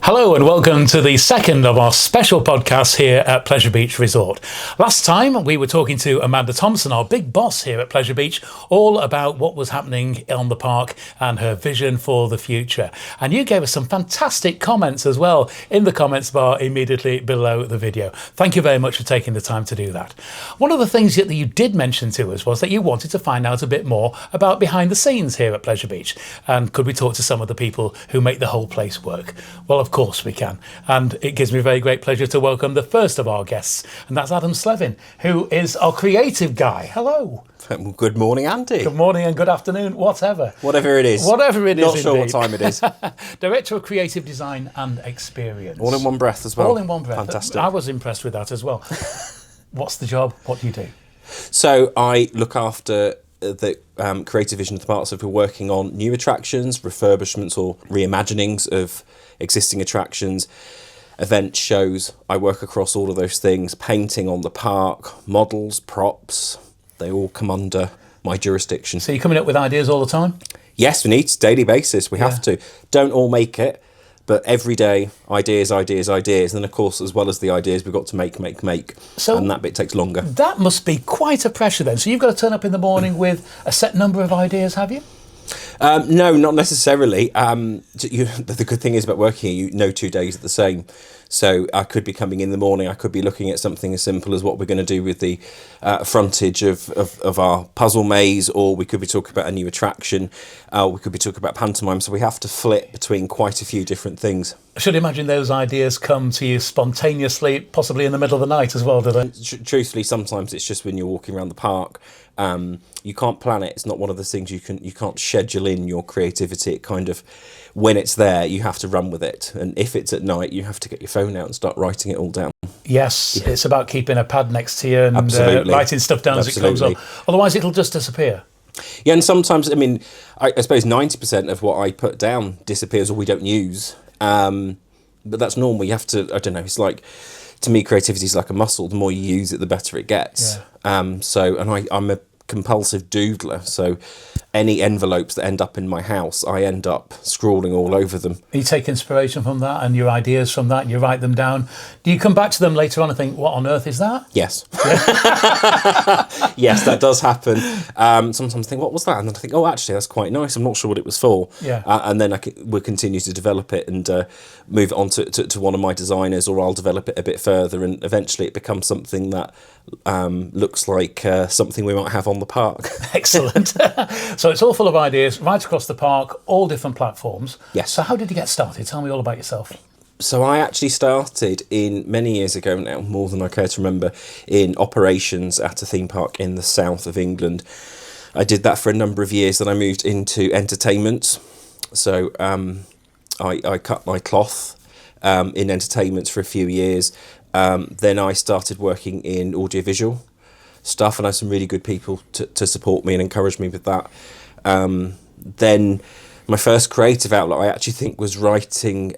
Hello and welcome to the second of our special podcasts here at Pleasure Beach Resort. Last time we were talking to Amanda Thompson, our big boss here at Pleasure Beach, all about what was happening on the park and her vision for the future. And you gave us some fantastic comments as well in the comments bar immediately below the video. Thank you very much for taking the time to do that. One of the things that you did mention to us was that you wanted to find out a bit more about behind the scenes here at Pleasure Beach. And could we talk to some of the people who make the whole place work? Well, of course we can. And it gives me very great pleasure to welcome the first of our guests, and that's Adam Slevin, who is our creative guy. Hello. Well, good morning, Andy. Good morning and good afternoon, whatever. Whatever it is. Whatever it is, Not sure what time it is. Director of Creative Design and Experience. All in one breath as well. All in one breath. Fantastic. I was impressed with that as well. What's the job? What do you do? So I look after the creative vision of the park. So if we're working on new attractions, refurbishments or reimaginings of existing attractions, event shows, I work across all of those things. Painting on the park, models, props, they all come under my jurisdiction. So you're coming up with ideas all the time? Yes, we need to, daily basis. We have to. Don't all make it, but every day, ideas. And then, of course, as well as the ideas, we've got to make. So and that bit takes longer. That must be quite a pressure then. So you've got to turn up in the morning with a set number of ideas, have you? No, not necessarily. The good thing is about working here, 2 days are the same. So I could be coming in the morning, I could be looking at something as simple as what we're going to do with the frontage of our puzzle maze, or we could be talking about a new attraction, we could be talking about pantomime. So we have to flip between quite a few different things. I should imagine those ideas come to you spontaneously, possibly in the middle of the night as well, do they? Truthfully, sometimes it's just when you're walking around the park. You can't plan it. It's not one of the things you can't schedule in your creativity. It kind of, when it's there, you have to run with it. And if it's at night, you have to get your phone out and start writing it all down. Yes, yeah. It's about keeping a pad next to you and writing stuff down as it comes up. Otherwise, it'll just disappear. Yeah, and sometimes, I suppose 90% of what I put down disappears or we don't use. But that's normal. You have to, I don't know, it's like, to me, creativity is like a muscle. The more you use it, the better it gets. Yeah. I'm a compulsive doodler. So any envelopes that end up in my house, I end up scrawling all over them. You take inspiration from that and your ideas from that and you write them down. Do you come back to them later on and think, what on earth is that? Yes. Yes, that does happen. Sometimes I think, what was that? And then I think, oh, actually, that's quite nice. I'm not sure what it was for. Yeah. And then we'll continue to develop it and move it on to one of my designers, or I'll develop it a bit further. And eventually it becomes something that looks like something we might have on the park. Excellent. So it's all full of ideas right across the park, all different platforms. Yes. So how did you get started? Tell me all about yourself. So I actually started many years ago now, more than I care to remember, in operations at a theme park in the south of England. I did that for a number of years. Then I moved into entertainment. So I cut my cloth in entertainment for a few years. Then I started working in audiovisual stuff, and I had some really good people to support me and encourage me with that. Then my first creative outlet, I actually think, was writing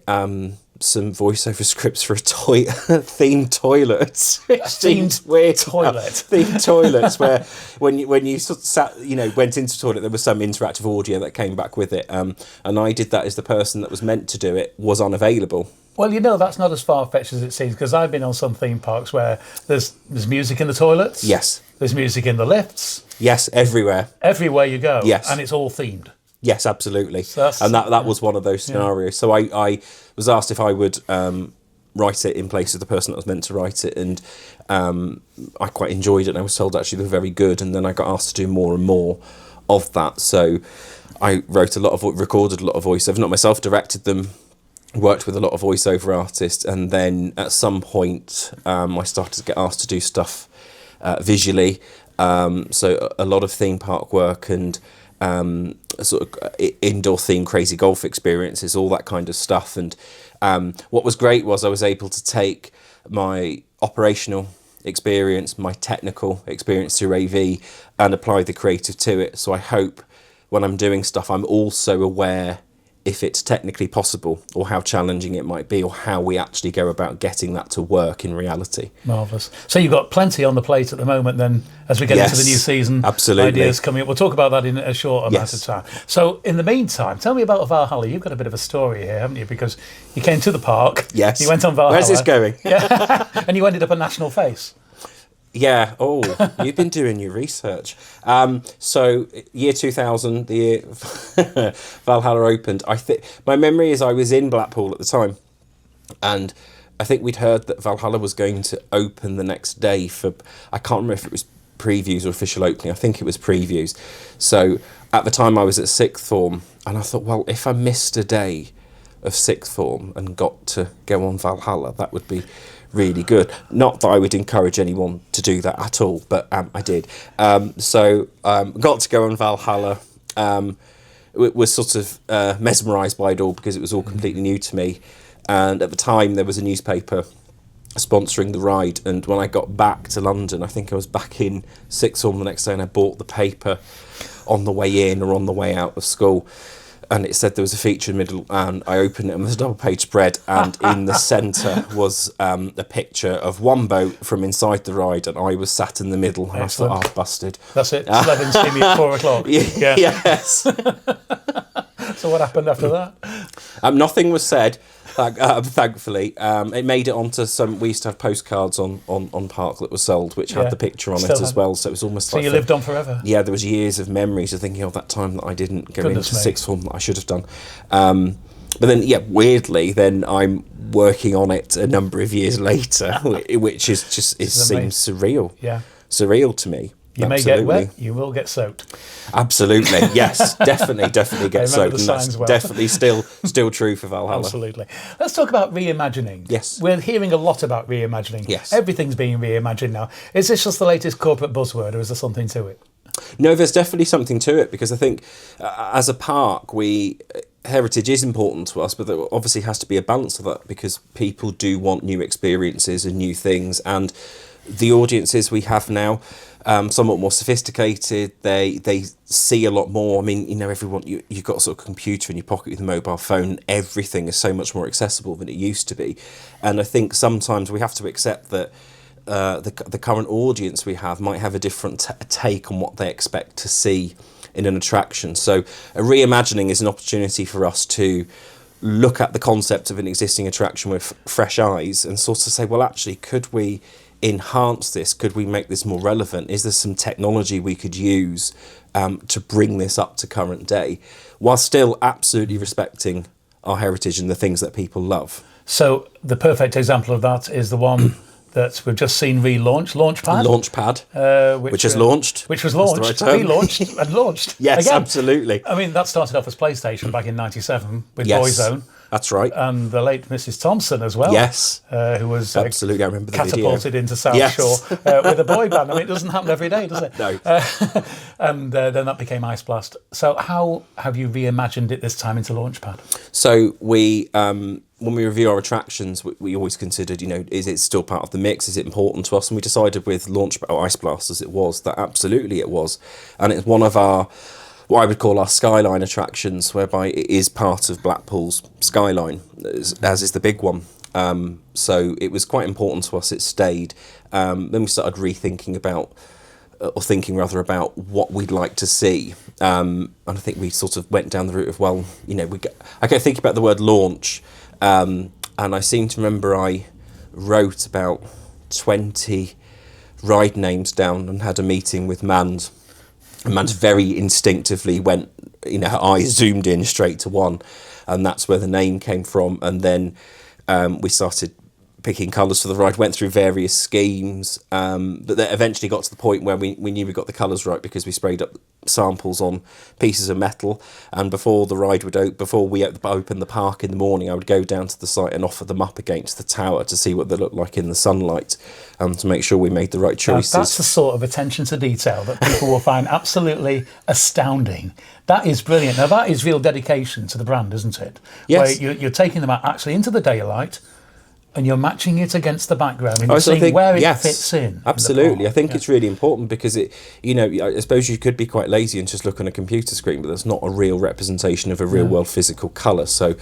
some voiceover scripts for a themed toilets. Themed weird toilet. Themed toilets, where when you sort of sat, went into the toilet, there was some interactive audio that came back with it. And I did that as the person that was meant to do it was unavailable. Well, that's not as far-fetched as it seems, because I've been on some theme parks where there's music in the toilets. Yes. There's music in the lifts. Yes, everywhere. Everywhere you go. Yes. And it's all themed. Yes, absolutely. So that was one of those scenarios. So I was asked if I would write it in place of the person that was meant to write it, and I quite enjoyed it, and I was told actually they were very good, and then I got asked to do more and more of that. So I recorded a lot of voiceovers, not myself, directed them, worked with a lot of voiceover artists, and then at some point I started to get asked to do stuff visually. So a lot of theme park work and sort of indoor theme crazy golf experiences, all that kind of stuff. And what was great was I was able to take my operational experience, my technical experience through AV, and apply the creative to it. So I hope when I'm doing stuff, I'm also aware if it's technically possible, or how challenging it might be, or how we actually go about getting that to work in reality. Marvellous. So you've got plenty on the plate at the moment then, as we get into the new season. Absolutely. Ideas coming up. We'll talk about that in a short amount of time. So in the meantime, tell me about Valhalla. You've got a bit of a story here, haven't you? Because you came to the park. Yes. You went on Valhalla. Where's this going? Yeah. And you ended up a national face. Yeah. Oh, you've been doing your research. So year 2000, the year Valhalla opened, I think my memory is I was in Blackpool at the time, and I think we'd heard that Valhalla was going to open the next day for, I can't remember if it was previews or official opening. I think it was previews. So at the time I was at sixth form, and I thought, well, if I missed a day of sixth form and got to go on Valhalla, that would be really good. Not that I would encourage anyone to do that at all, but I did. So got to go on Valhalla. Was sort of mesmerised by it all because it was all completely new to me. And at the time, there was a newspaper sponsoring the ride. And when I got back to London, I think I was back in sixth form the next day, and I bought the paper on the way in or on the way out of school. And it said there was a feature in the middle, and I opened it, and there's a double-page spread, and in the centre was a picture of one boat from inside the ride, and I was sat in the middle, and Excellent. I thought, busted. That's it. Slevin see me at 4 o'clock. Yeah. Yes. So what happened after that? Nothing was said, thankfully. It made it onto some. We used to have postcards on Park that were sold, which had the picture on it as well. So it was almost like. So you lived on forever. Yeah, there was years of memories of thinking of that time that I didn't go into sixth form that I should have done. But then, weirdly, then I'm working on it a number of years later, which is just seems surreal. Yeah, surreal to me. You may get wet, you will get soaked. Absolutely, yes, definitely get soaked, and that's definitely still true for Valhalla. Absolutely. Let's talk about reimagining. Yes, we're hearing a lot about reimagining. Yes, everything's being reimagined now. Is this just the latest corporate buzzword, or is there something to it? No, there's definitely something to it, because I think as a park, heritage is important to us, but there obviously has to be a balance of that, because people do want new experiences and new things, and the audiences we have now, somewhat more sophisticated. They see a lot more. I mean, everyone, you've got a sort of computer in your pocket with a mobile phone. Everything is so much more accessible than it used to be, and I think sometimes we have to accept that the current audience we have might have a different take on what they expect to see in an attraction. So a reimagining is an opportunity for us to look at the concept of an existing attraction with fresh eyes and sort of say, well, actually, could we enhance this? Could we make this more relevant? Is there some technology we could use to bring this up to current day, while still absolutely respecting our heritage and the things that people love? So the perfect example of that is the one that we've just seen Launchpad, which has launched. Which was launched, relaunched and launched. Yes, again. Absolutely. I mean, that started off as PlayStation back in '97 with Boyzone. That's right. And the late Mrs. Thompson as well. Yes. Who was absolutely, I remember the catapulted video. into South Shore with a boy band. I mean, it doesn't happen every day, does it? No. And then that became Ice Blast. So how have you reimagined it this time into Launchpad? So we, when we review our attractions, we always considered, is it still part of the mix? Is it important to us? And we decided with Launchpad, or Ice Blast as it was, that absolutely it was. And it's one of our, what I would call our skyline attractions, whereby it is part of Blackpool's skyline, as is the big one. So it was quite important to us. It stayed. Then we started thinking about what we'd like to see. And I think we sort of went down the route of, I kept thinking about the word launch, and I seem to remember I wrote about 20 ride names down and had a meeting with Mand. And Mand very instinctively went, her eyes zoomed in straight to one, and that's where the name came from. And then we started picking colours for the ride, went through various schemes, but then eventually got to the point where we knew we got the colours right, because we sprayed up samples on pieces of metal, and before the ride before we opened the park in the morning, I would go down to the site and offer them up against the tower to see what they looked like in the sunlight, to make sure we made the right choices. That's the sort of attention to detail that people will find absolutely astounding. That is brilliant. Now that is real dedication to the brand, isn't it? Yes. Where you're taking them out actually into the daylight, And you're matching it against the background, and you're So I seeing think, where it yes, fits in. Absolutely. I think it's really important because I suppose you could be quite lazy and just look on a computer screen, but that's not a real representation of a real world physical colour. So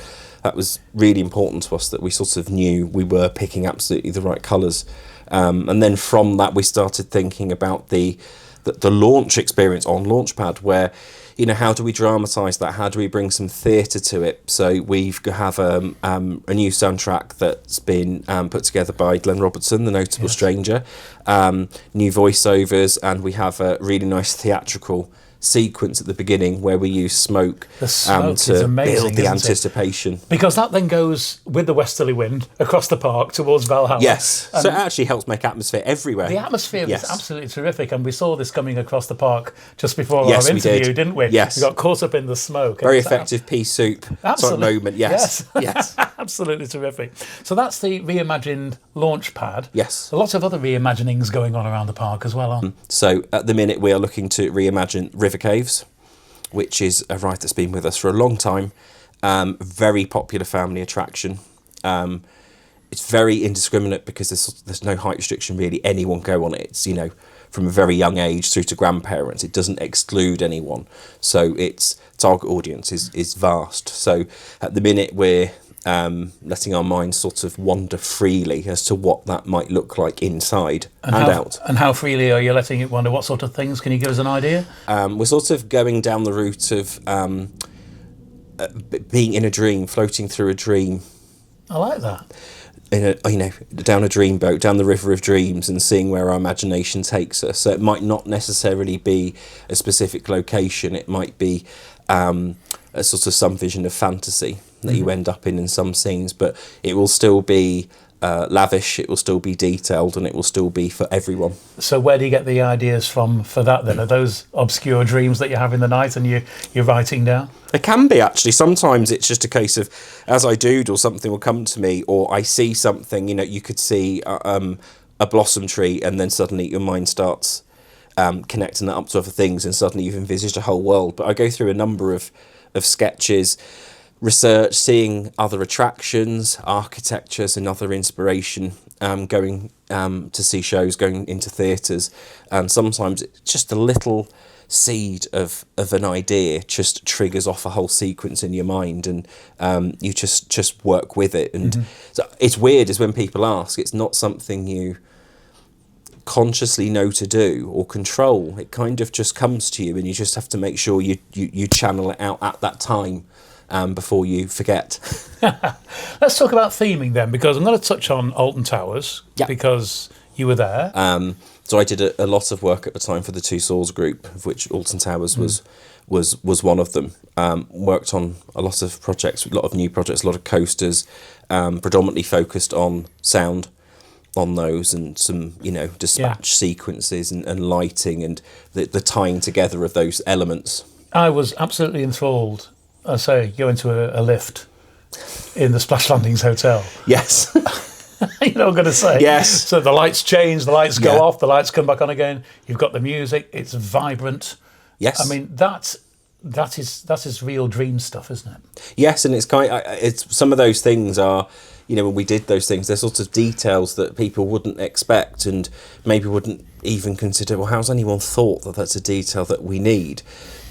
that was really important to us, that we sort of knew we were picking absolutely the right colours. And then from that, we started thinking about the launch experience on Launchpad, where, how do we dramatise that? How do we bring some theatre to it? So we have a new soundtrack that's been put together by Glenn Robertson, the notable stranger, new voiceovers, and we have a really nice theatrical sequence at the beginning where we use smoke, to build the anticipation. Because that then goes with the westerly wind across the park towards Valhalla. Yes, so it actually helps make atmosphere everywhere. The atmosphere was absolutely terrific, and we saw this coming across the park just before our interview, didn't we? Yes. We got caught up in the smoke. Very effective pea soup sort of moment, yes. Absolutely terrific. So that's the reimagined Launchpad. Yes. A lot of other reimaginings going on around the park as well, aren't So at the minute we are looking to reimagine River Caves, which is a ride that's been with us for a long time. Very popular family attraction. It's very indiscriminate because there's no height restriction really. Anyone go on it. It's, from a very young age through to grandparents. It doesn't exclude anyone. So its target audience is vast. So at the minute we're letting our minds sort of wander freely as to what that might look like inside and out. And how freely are you letting it wander? What sort of things? Can you give us an idea? We're sort of going down the route of being in a dream, floating through a dream. I like that. Down a dreamboat, down the river of dreams, and seeing where our imagination takes us. So it might not necessarily be a specific location. It might be a sort of some vision of fantasy that you end up in some scenes, but it will still be lavish, it will still be detailed, and it will still be for everyone. So where do you get the ideas from for that then? Are those obscure dreams that you have in the night and you're writing down? It can be, actually. Sometimes it's just a case of, as I doodle, something will come to me, or I see something, you could see a blossom tree, and then suddenly your mind starts connecting that up to other things, and suddenly you've envisaged a whole world. But I go through a number of sketches, research, seeing other attractions, architectures, and other inspiration, going to see shows, going into theatres, and sometimes it's just a little seed of an idea just triggers off a whole sequence in your mind, and you just work with it. And so it's weird is when people ask, it's not something you consciously know to do or control. It kind of just comes to you, and you just have to make sure you channel it out at that time. Before you forget. Let's talk about theming then, because I'm going to touch on Alton Towers, because you were there. So I did a lot of work at the time for the Two Swords group, of which Alton Towers was one of them. Worked on a lot of projects, a lot of new projects, a lot of coasters, predominantly focused on sound on those, and some dispatch sequences and lighting, and the tying together of those elements. I was absolutely enthralled. I say, go into a lift in the Splash Landings Hotel. Yes. You know what I'm going to say? Yes. So the lights change, the lights go off, the lights come back on again. You've got the music, it's vibrant. Yes. I mean, that is real dream stuff, isn't it? Yes, and it's some of those things are, when we did those things, they're sort of details that people wouldn't expect and maybe wouldn't even consider, well, how's anyone thought that that's a detail that we need?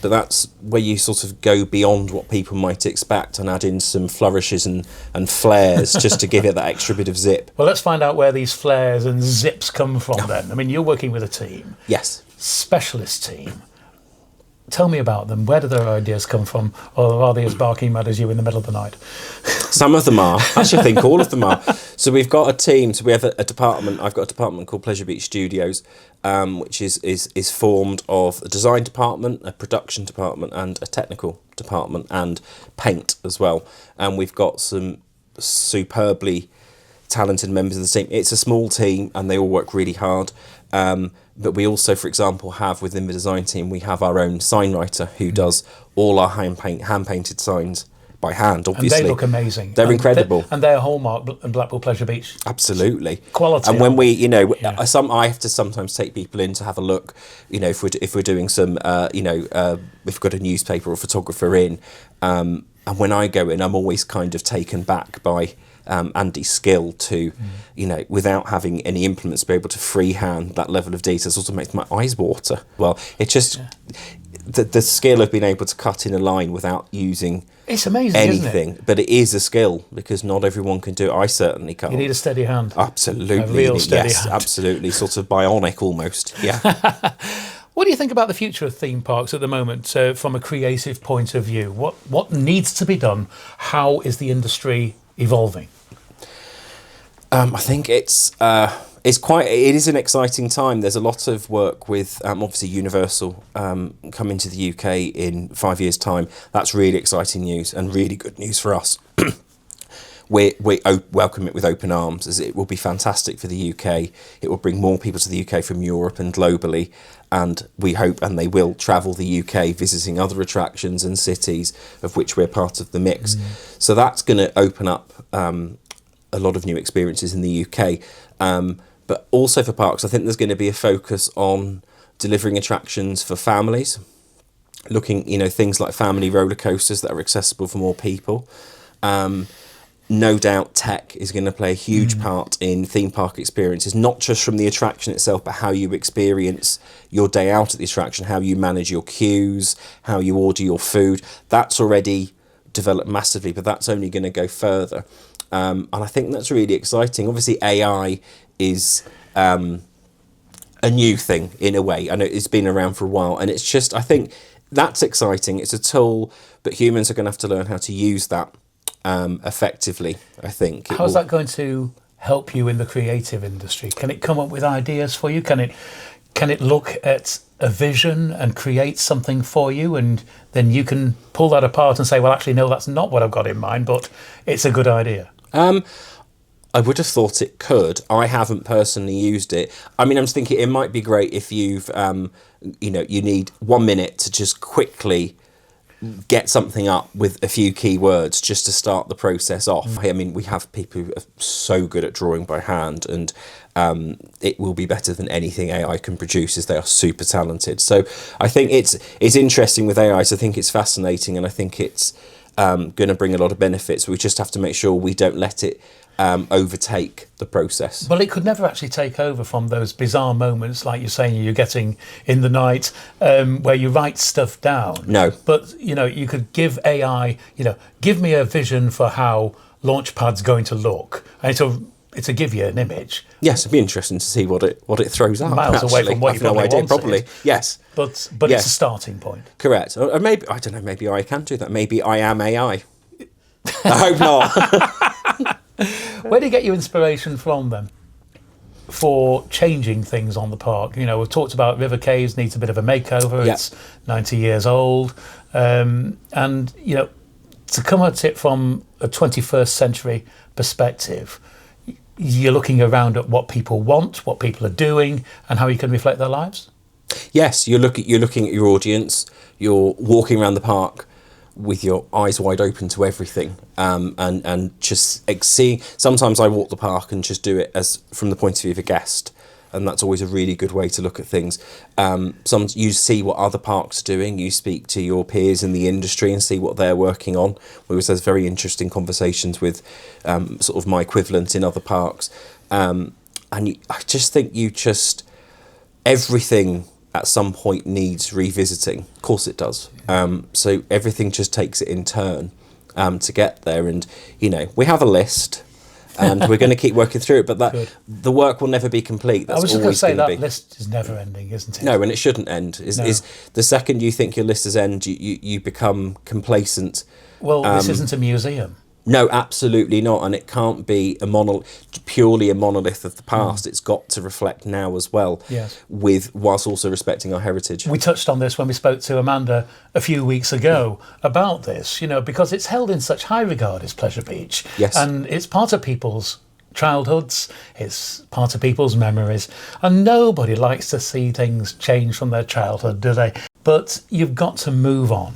But that's where you sort of go beyond what people might expect and add in some flourishes and flares just to give it that extra bit of zip. Well, let's find out where these flares and zips come from then. I mean, you're working with a team. Yes. Specialist team. Tell me about them. Where do their ideas come from? Or are they as barking mad as you in the middle of the night? Some of them are. Actually, I think all of them are. So we've got a team. So we have a department. I've got a department called Pleasure Beach Studios, which is formed of a design department, a production department, and a technical department, and paint as well. And we've got some superbly talented members of the team. It's a small team, and they all work really hard. But we also, for example, have within the design team, we have our own sign writer who does all our hand-painted signs by hand, obviously. And they look amazing. They're incredible. And they're hallmark in Blackpool Pleasure Beach. Absolutely. Quality. And when we, I have to sometimes take people in to have a look, if we're doing some, we've got a newspaper or photographer in, and when I go in, I'm always kind of taken back by Andy's skill to, without having any implements, be able to freehand that level of detail sort of makes my eyes water. Well, it just, the skill of being able to cut in a line without using it's amazing, anything, isn't it? but it is a skill because not everyone can do it. I certainly can't. You need a steady hand. Absolutely. A real steady hand. Absolutely. Sort of bionic almost. Yeah. What do you think about the future of theme parks at the moment from a creative point of view? What needs to be done? How is the industry evolving? I think it is an exciting time. There's a lot of work with obviously Universal coming to the UK in 5 years' time. That's really exciting news and really good news for us. We welcome it with open arms, as it will be fantastic for the UK. It will bring more people to the UK from Europe and globally, and we hope, and they will travel the UK visiting other attractions and cities of which we're part of the mix. So that's going to open up a lot of new experiences in the UK. But also for parks, I think there's going to be a focus on delivering attractions for families, looking, things like family roller coasters that are accessible for more people. No doubt tech is going to play a huge part in theme park experiences, not just from the attraction itself, but how you experience your day out at the attraction, how you manage your queues, how you order your food. That's already developed massively, but that's only going to go further. And I think that's really exciting. Obviously, AI is a new thing in a way. I know it's been around for a while, and it's just, I think that's exciting. It's a tool, but humans are going to have to learn how to use that effectively, I think. How's that going to help you in the creative industry? Can it come up with ideas for you? Can it look at a vision and create something for you, and then you can pull that apart and say, well, actually, no, that's not what I've got in mind, but it's a good idea? I would have thought it could. I haven't personally used it. I mean, I'm just thinking it might be great if you've, you need 1 minute to just quickly get something up with a few keywords just to start the process off. I mean, we have people who are so good at drawing by hand, and it will be better than anything AI can produce, as they are super talented. So I think it's interesting with AI. So I think it's fascinating, and I think it's going to bring a lot of benefits. We just have to make sure we don't let it overtake the process. Well, it could never actually take over from those bizarre moments, like you're saying, you're getting in the night, where you write stuff down. No. But, you could give AI, give me a vision for how Launchpad's going to look. And it'll give you an image. Yes, it'd be interesting to see what it throws out. Miles actually. away from what you probably wanted. Probably, yes. But yes. It's a starting point. Correct. Or maybe, I don't know, maybe I can do that. Maybe I am AI. I hope not. Where do you get your inspiration from then for changing things on the park? We've talked about River Caves needs a bit of a makeover. Yeah. It's 90 years old. And, to come at it from a 21st century perspective, you're looking around at what people want, what people are doing, and how you can reflect their lives? Yes, you're looking at your audience. You're walking around the park with your eyes wide open to everything, and just seeing. Sometimes I walk the park and just do it as from the point of view of a guest, and that's always a really good way to look at things. You see what other parks are doing. You speak to your peers in the industry and see what they're working on. We always have very interesting conversations with sort of my equivalent in other parks, and I just think everything at some point needs revisiting. Of course it does. So everything just takes it in turn to get there. And, we have a list and we're going to keep working through it, but the work will never be complete. That's I was just going to say that list is never ending, isn't it? No, and it shouldn't end. Is the second you think your list has ended, you become complacent. Well, this isn't a museum. No, absolutely not, and it can't be purely a monolith of the past. It's got to reflect now as well, yes, whilst also respecting our heritage. We touched on this when we spoke to Amanda a few weeks ago about this, because it's held in such high regard as Pleasure Beach, yes, and it's part of people's childhoods, it's part of people's memories, and nobody likes to see things change from their childhood, do they? But you've got to move on.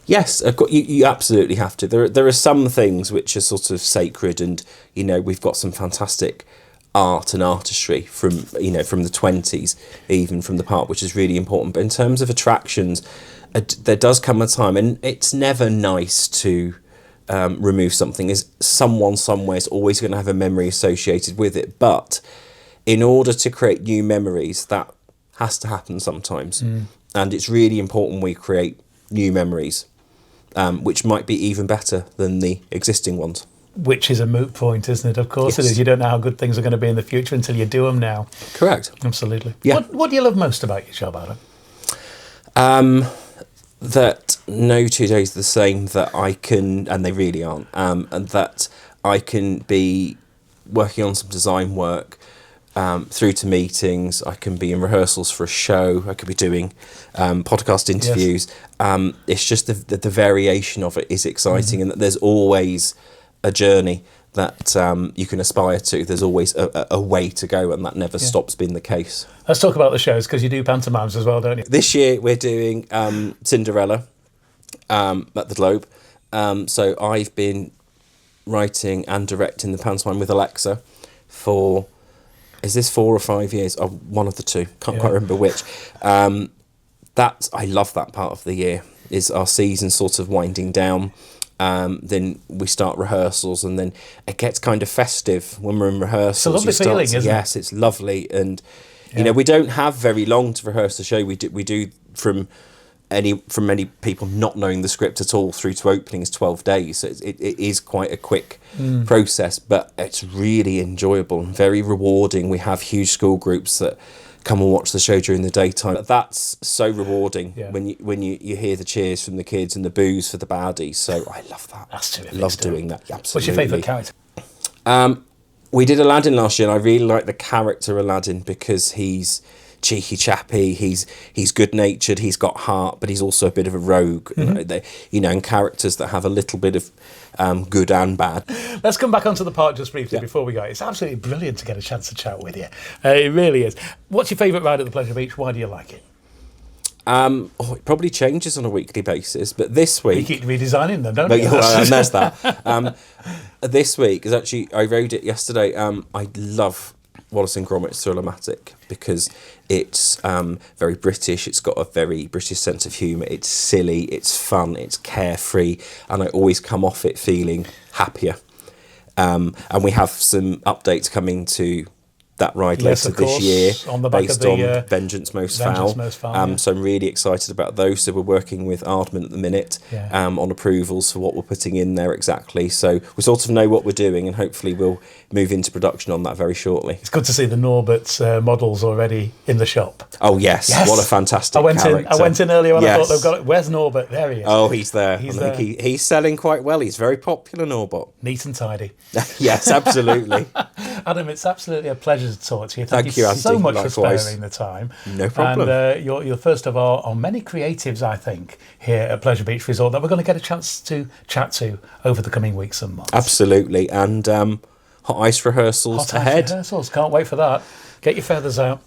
Yes, you absolutely have to. There are some things which are sort of sacred, and we've got some fantastic art and artistry from the 20s, even from the park, which is really important. But in terms of attractions, there does come a time, and it's never nice to remove something is someone somewhere is always going to have a memory associated with it. But in order to create new memories, that has to happen sometimes. And it's really important we create new memories, which might be even better than the existing ones. Which is a moot point, isn't it? Of course it is. You don't know how good things are going to be in the future until you do them now. Correct. Absolutely. Yeah. What do you love most about your job, Adam? That no 2 days are the same, that I can, and they really aren't, and that I can be working on some design work through to meetings. I can be in rehearsals for a show. I could be doing podcast interviews. Yes. It's just the variation of it is exciting, and that there's always a journey that you can aspire to. There's always a way to go, and that never stops being the case. Let's talk about the shows, because you do pantomimes as well, don't you? This year we're doing Cinderella at the Globe. So I've been writing and directing the pantomime with Alexa for, is this 4 or 5 years? Oh, one of the two. Can't quite remember which. I love that part of the year, is our season sort of winding down. Then we start rehearsals, and then it gets kind of festive when we're in rehearsals. It's a lovely feeling, isn't it? Yes, it's lovely, and you know, we don't have very long to rehearse the show. We do from many people not knowing the script at all through to opening is 12 days. So it is quite a quick process, but it's really enjoyable and very rewarding. We have huge school groups that come and watch the show during the daytime. That's so rewarding when you hear the cheers from the kids and the boos for the baddies. So I love that. That's terrific. Love doing that. Absolutely. What's your favourite character? We did Aladdin last year, and I really like the character Aladdin because he's cheeky chappy, he's good-natured, he's got heart, but he's also a bit of a rogue. And characters that have a little bit of good and bad. Let's come back onto the park just briefly before we go. It's absolutely brilliant to get a chance to chat with you. It really is. What's your favourite ride at the Pleasure Beach? Why do you like it? It probably changes on a weekly basis, but this week... You keep redesigning them, don't you? Well, there's that. This week is actually... I rode it yesterday. I love Wallace and Gromit's Thriller-matic because it's very British. It's got a very British sense of humour. It's silly, it's fun, it's carefree, and I always come off it feeling happier. And we have some updates coming to that ride later this year, on the back based of the, on Vengeance Most Foul. So I'm really excited about those. So we're working with Aardman at the minute on approvals for what we're putting in there exactly. So we sort of know what we're doing, and hopefully we'll move into production on that very shortly. It's good to see the Norbert models already in the shop. Oh yes, what a fantastic character. I went in earlier and I thought they've got it. Where's Norbert? There he is. Oh, he's there. He's selling quite well. He's very popular, Norbert. Neat and tidy. Yes, absolutely. Adam, it's absolutely a pleasure to talk to you. Thank you, Andy, so much likewise. for sparing the time. No problem. And you're first of all on many creatives, I think, here at Pleasure Beach Resort that we're going to get a chance to chat to over the coming weeks and months. Absolutely. And hot ice rehearsals ahead. Can't wait for that. Get your feathers out.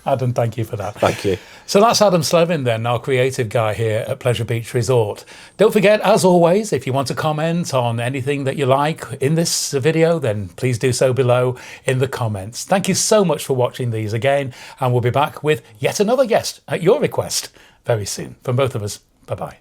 Adam, thank you for that. Thank you. So that's Adam Slevin then, our creative guy here at Pleasure Beach Resort. Don't forget, as always, if you want to comment on anything that you like in this video, then please do so below in the comments. Thank you so much for watching these again, and we'll be back with yet another guest at your request very soon. From both of us, bye-bye.